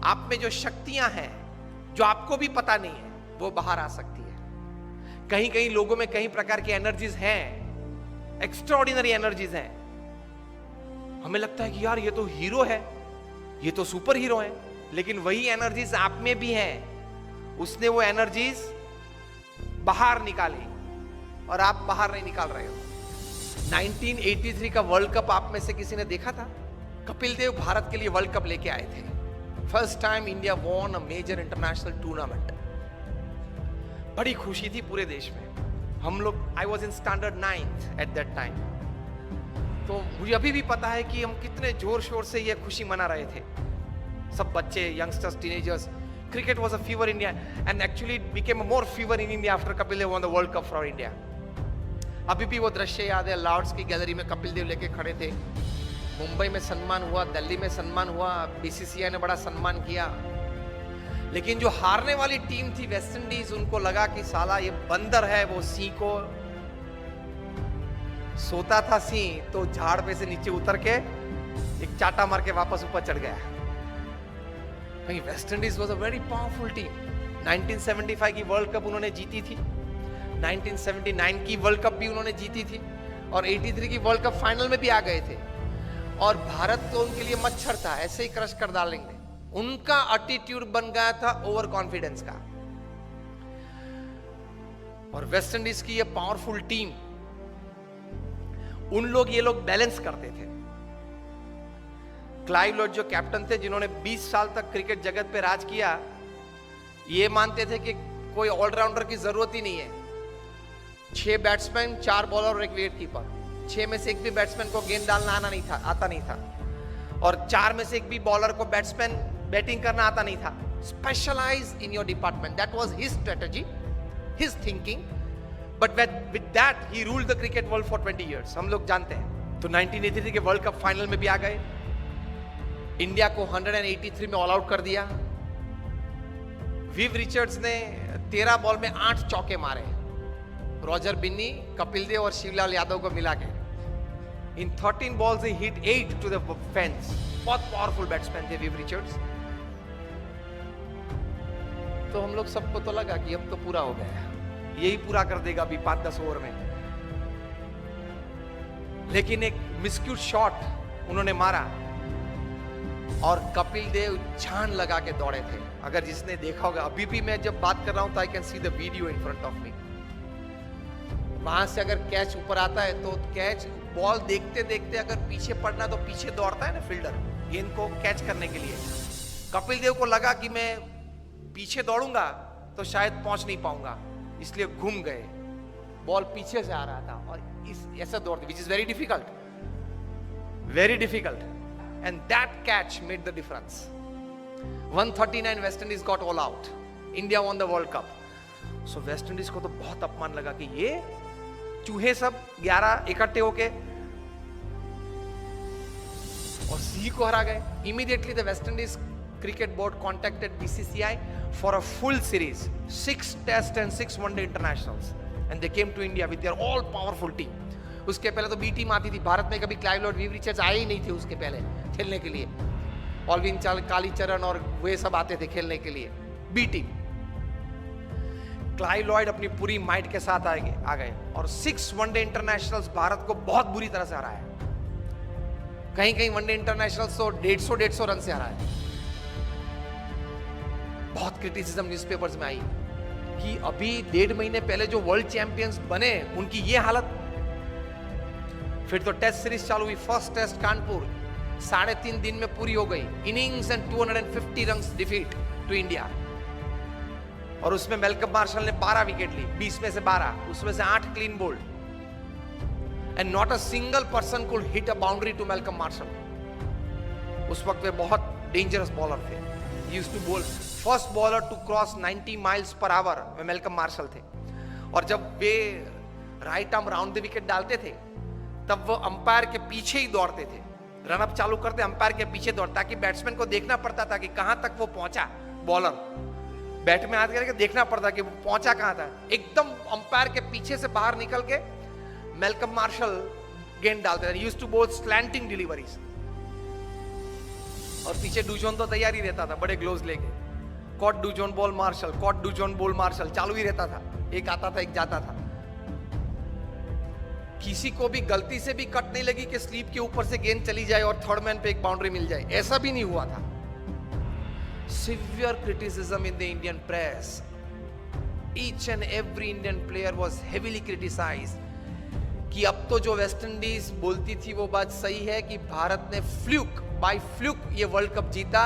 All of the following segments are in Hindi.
आप में जो शक्तियां हैं जो आपको भी पता नहीं है वो बाहर आ सकती है। कहीं कहीं लोगों में कई प्रकार की एनर्जीज हैं, एक्स्ट्राऑर्डिनरी एनर्जीज हैं। हमें लगता है कि यार ये तो हीरो है, ये तो सुपर हीरो है, लेकिन वही एनर्जीज आप में भी हैं। उसने वो एनर्जीज बाहर निकाली और आप बाहर नहीं निकाल रहे हो। 1983 का वर्ल्ड कप आप में से किसी ने देखा था? कपिल देव भारत के लिए वर्ल्ड कप लेके आए थे। First time India won a major international tournament. बड़ी खुशी थी पूरे देश में। हम लोग, I was in standard 9th at that time, तो मुझे अभी भी पता है कि हम कितने जोर शोर से ये खुशी मना रहे थे। सब बच्चे, youngsters, teenagers. Cricket was a fever India and actually it became a more fever in India after Kapil Dev won the world cup for India. अभी भी वो दृश्य याद है, लॉर्ड्स की गैलरी में कपिल देव लेके खड़े थे। मुंबई में सम्मान हुआ, दिल्ली में सम्मान हुआ, बीसीसीआई ने बड़ा सम्मान किया। लेकिन जो हारने वाली टीम थी वेस्ट इंडीज, उनको लगा कि साला ये बंदर है, वो सिंह को सोता था सिंह तो झाड़ पे से नीचे उतर के एक चाटा मार के वापस ऊपर चढ़ गया। कहीं West Indies was a very powerful team. 1975 की वर्ल्ड कप उन्होंने जीती थी, 1979 की वर्ल्ड कप भी उन्होंने जीती थी और 83 की वर्ल्ड कप फाइनल में भी आ गए थे। और भारत तो उनके लिए मच्छर था, ऐसे ही क्रश कर डालेंगे। उनका एटीट्यूड बन गया था ओवर कॉन्फिडेंस का। और वेस्ट इंडीज की ये पावरफुल टीम, उन लोग ये लोग बैलेंस करते थे। क्लाइव लॉयड जो कैप्टन थे, जिन्होंने 20 साल तक क्रिकेट जगत पे राज किया, ये मानते थे कि कोई ऑलराउंडर की जरूरत ही नहीं है। 6 बैट्समैन, 4 बॉलर और 1 विकेट कीपर। 6 में से एक भी बैट्समैन को गेंद डालना आता नहीं था और 4 में से एक भी बॉलर को बैट्समैन बैटिंग करना आता नहीं था। Specialise in your department, that was his strategy, his thinking, but with that he ruled the cricket world for 20 years। हम लोग जानते हैं। तो 1983 के वर्ल्ड कप फाइनल में भी आ गए। इंडिया को 183 में ऑल आउट कर दिया। विव रिचर्ड्स ने 13 बॉल में 8 चौके मारे, रॉजर बिन्नी, कपिल देव और शिवलाल यादव को मिला के। इन 13 balls he hit 8 to the fence। बहुत पावरफुल बैट्समैन थे विव रिचर्ड्स। तो हम लोग सबको तो लगा कि अब तो पूरा हो गया, यही पूरा कर देगा अभी 5-10 ओवर में। लेकिन एक मिस्क्यूट शॉट उन्होंने मारा और कपिल देव जान लगा के दौड़े थे। अगर जिसने देखा होगा, अभी भी मैं जब बात कर रहा हूं तो I can see the video in front of me. वहां से अगर कैच ऊपर आता है तो कैच, बॉल देखते देखते अगर पीछे पड़ना तो पीछे दौड़ता है ना फील्डर गेंद को कैच करने के लिए। कपिल देव को लगा कि मैं पीछे दौड़ूंगा तो शायद पहुंच नहीं पाऊंगा, इसलिए घूम गए। बॉल पीछे से आ रहा था और ऐसा दौड़ते, which is very difficult, and that catch made the difference. 139 West Indies got all out, India won the world cup. So West Indies को तो बहुत अपमान लगा कि ये चूहे सब 11 इकट्ठे होके और सिंह को हरा गए। Immediately the West Indies cricket board contacted BCCI for a full series, 6 test and 6 one day internationals, and they came to India with their all powerful team. उसके पहले तो बी टीम आती थी भारत में, कभी क्लाइव लॉयड, विव रिचर्ड्स आए ही नहीं थे उसके पहले खेलने के लिए। ऑलविन कालीचरण और वे सब आते थे खेलने के लिए, बी टीम। क्लाइव लॉयड अपनी पूरी माइट के साथ आ गए और 6 वनडे इंटरनेशनल्स भारत को बहुत बुरी तरह से हराया। कहीं कहीं वनडे इंटरनेशनल्स तो 150 रन से हराया। बहुत क्रिटिसिज्म न्यूज़पेपर्स में आई कि अभी 1.5 महीने पहले जो वर्ल्ड चैंपियंस बने उनकी ये हालत। फिर तो टेस्ट सीरीज चालू हुई। फर्स्ट टेस्ट कानपुर 3.5 दिन में पूरी हो गई। Innings and 250 run defeat to India. और उसमें मेलकम मार्शल ने 12 विकेट ली, 20 में से 12, उसमें से 8 clean bowled, and not a single person could hit a boundary to Malcolm Marshall. उस वक्त वे बहुत डेंजरस बॉलर थे। He used to bowl, first bowler to cross 90 miles per hour में मेलकम मार्शल थे। और जब वे right arm round the wicket डालते थे तब वो अंपायर के पीछे ही दौड़ते थे। रनअप चालू करते अंपायर के पीछे दौड़, ताकि बैट्समैन को देखना पड़ता था कि कहां तक वो पहुंचा। बॉलर बैट में हाथ करके देखना पड़ता कि वो पहुंचा कहां था। एकदम अंपायर के पीछे से बाहर निकल के मेलकम मार्शल गेंद डालते थे। यूज्ड टू बोल स्लैंटिंग डिलीवरीज। और पीछे डूजोन तो तैयार ही रहता था बड़े ग्लोव्स लेके, caught Dujon bowl Marshall, caught Dujon bowl Marshall चालू ही रहता था, एक आता था एक जाता था। किसी को भी गलती से भी कट नहीं लगी कि स्लीप के ऊपर से गेंद चली जाए और थर्ड मैन पे एक बाउंड्री मिल जाए, ऐसा भी नहीं हुआ था। Severe criticism in the Indian press, each and every Indian player was heavily criticised कि अब तो जो वेस्ट इंडीज बोलती थी वो बात सही है कि भारत ने बाय फ्लूक ये वर्ल्ड कप जीता,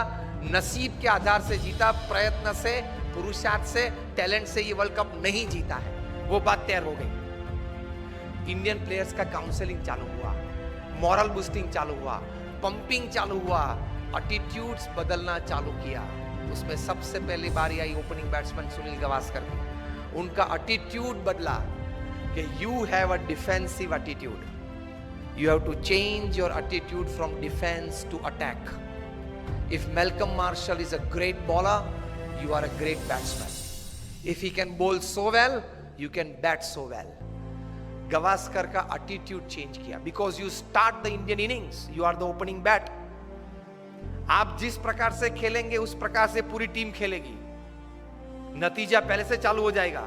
नसीब के आधार से जीता, प्रयत्न से, पुरुषार्थ से, टैलेंट से ये वर्ल्ड कप नहीं जीता है, वो बात तैयार हो गई। इंडियन प्लेयर्स का काउंसलिंग चालू हुआ, मॉरल बूस्टिंग चालू हुआ, पंपिंग चालू हुआ, एटीट्यूड्स बदलना चालू किया। उसमें सबसे पहली बारी आई ओपनिंग बैट्समैन सुनील गावस्कर की। उनका एटीट्यूड बदला कि you have a defensive attitude, you have to change your attitude from defence to attack. If Malcolm Marshall is a great bowler, you are a great batsman. If he can bowl so well, you can bat so well. Gavaskar का एटीट्यूड चेंज किया, because you start the Indian innings, you are the opening bat. आप जिस प्रकार से खेलेंगे उस प्रकार से पूरी टीम खेलेगी, नतीजा पहले से चालू हो जाएगा।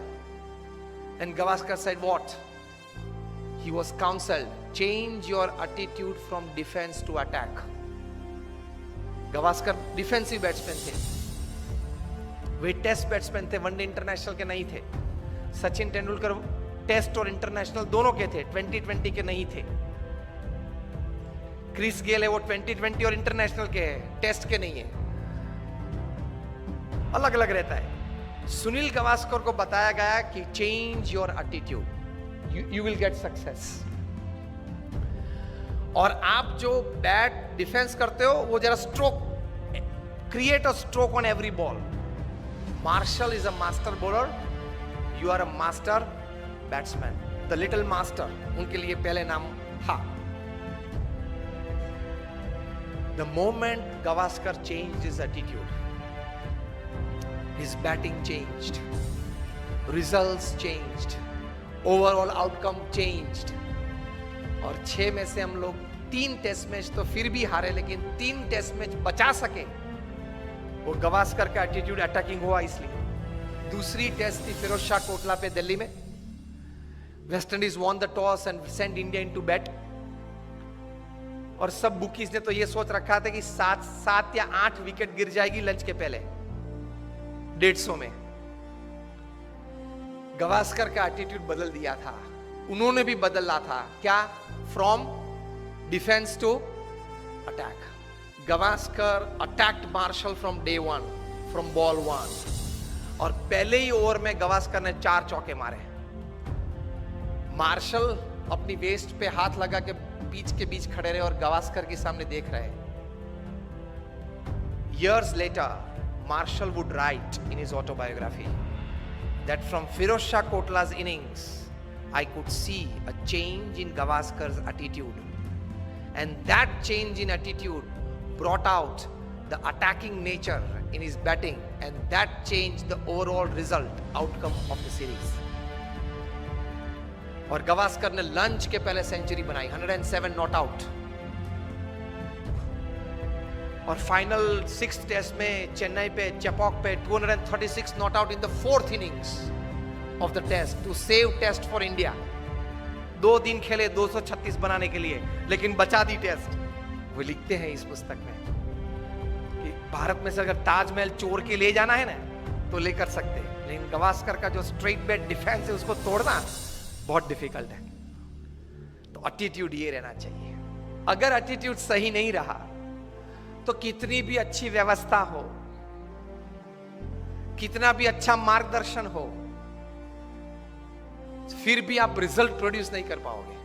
And Gavaskar said what? He was counseled, change your attitude from defense to attack. Gavaskar defensive batsman थे, वे टेस्ट बैट्समैन थे, वनडे इंटरनेशनल के नहीं थे। सचिन तेंदुलकर टेस्ट और इंटरनेशनल दोनों के थे, 2020 के नहीं थे। क्रिस गेल है वो 2020 और इंटरनेशनल के है, टेस्ट के नहीं है, अलग अलग रहता है। सुनील गावस्कर को बताया गया कि change your attitude, you will get success. और आप जो बैट डिफेंस करते हो वो जरा stroke, create a stroke on every ball. Marshall is a master bowler, you are a master batsman, the little master, उनके लिए पहले नाम था। The moment Gavaskar changed his attitude, his batting changed, results changed, overall outcome changed, और 6 में से हम लोग 3 टेस्ट मैच तो फिर भी हारे, लेकिन 3 टेस्ट मैच बचा सके, वो गावस्कर का एटीट्यूड अटैकिंग हुआ। इसलिए दूसरी टेस्ट थी फिरोज शाह कोटला पे दिल्ली में, West Indies won the toss and send India into bat, और सब बुकीज ने तो ये सोच रखा था कि 7 या 8 विकेट गिर जाएगी लंच के पहले 150 में। गावस्कर का एटीट्यूड बदल दिया था, उन्होंने भी बदला था, क्या? From defence to attack. Gavaskar attacked Marshall from day one, from ball 1, और पहले ही ओवर में गावस्कर ने 4 चौके मारे। मार्शल अपनी वेस्ट पे हाथ लगा के पिच के बीच खड़े रहे और गावस्कर के सामने देख रहे। Years later, Marshall would write in his autobiography that from Firoz Shah Kotla's innings, I could see a change in Gavaskar's attitude, and that change in attitude brought out the attacking nature in his batting, and that changed the overall result outcome of the series. और गावस्कर ने लंच के पहले सेंचुरी बनाई, 107 नॉट आउट, और फाइनल 6th टेस्ट में चेन्नई पे चेपॉक पे 236 not out in the 4th innings of the test to save test for India। 2 दिन खेले 236 बनाने के लिए, लेकिन बचा दी टेस्ट। वो लिखते हैं इस पुस्तक में कि भारत में से अगर ताजमहल चोर के ले जाना है ना तो लेकर सकते हैं, लेकिन गावस्कर का जो स्ट्रेट बैट डिफेंस है उसको तोड़ना बहुत डिफिकल्ट है। तो एटीट्यूड ये रहना चाहिए। अगर एटीट्यूड सही नहीं रहा तो कितनी भी अच्छी व्यवस्था हो, कितना भी अच्छा मार्गदर्शन हो, फिर भी आप रिजल्ट प्रोड्यूस नहीं कर पाओगे।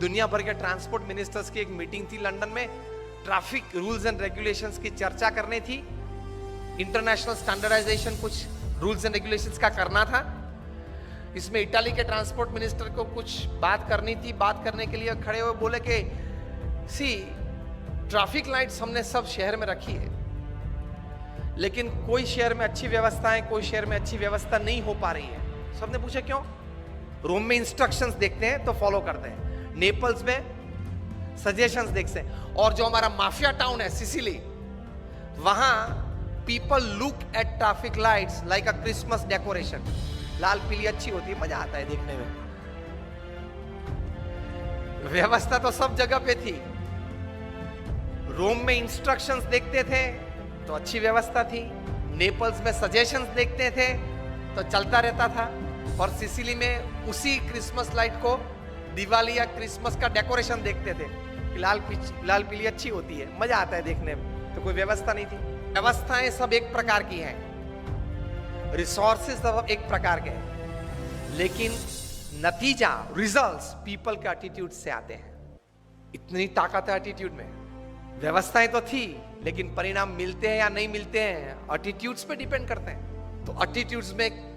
दुनिया भर के ट्रांसपोर्ट मिनिस्टर्स की एक मीटिंग थी लंदन में, ट्रैफिक रूल्स एंड रेगुलेशंस की चर्चा करनी थी, इंटरनेशनल स्टैंडर्डाइजेशन कुछ रूल्स एंड रेगुलेशंस का करना था। इसमें इटाली के ट्रांसपोर्ट मिनिस्टर को कुछ बात करनी थी, बात करने के लिए खड़े हुए बोले कि सी ट्रैफिक लाइट्स हमने सब शहर में रखी है, लेकिन कोई शहर में अच्छी व्यवस्था है, कोई शहर में अच्छी व्यवस्था नहीं हो पा रही है। सबने पूछा क्यों? रोम में इंस्ट्रक्शंस देखते हैं तो फॉलो करते हैं, नेपल्स में सजेशंस देखते हैं, और जो हमारा माफिया टाउन है सिसिली, वहां people look at traffic lights like a Christmas decoration. लाल पीली अच्छी होती है, मजा आता है देखने में। व्यवस्था तो सब जगह पे थी। रोम में इंस्ट्रक्शंस देखते थे तो अच्छी व्यवस्था थी, नेपल्स में सजेशंस देखते थे तो चलता रहता था, और सिसिली में उसी क्रिसमस लाइट को दिवाली या क्रिसमस का डेकोरेशन देखते थे कि लाल पीली अच्छी होती है, मजा आता है देखने में। तो कोई व्यवस्था नहीं थी। व्यवस्थाएं सब एक प्रकार की हैं, रिसोर्सेज सब एक प्रकार के हैं, लेकिन नतीजा, रिजल्ट्स पीपल के एटीट्यूड से आते हैं। इतनी ताकत है एटीट्यूड में। व्यवस्थाएं तो थी, लेकिन परिणाम मिलते हैं या नहीं मिलते हैं एटीट्यूड्स पे डिपेंड करते हैं। तो एटीट्यूड्स में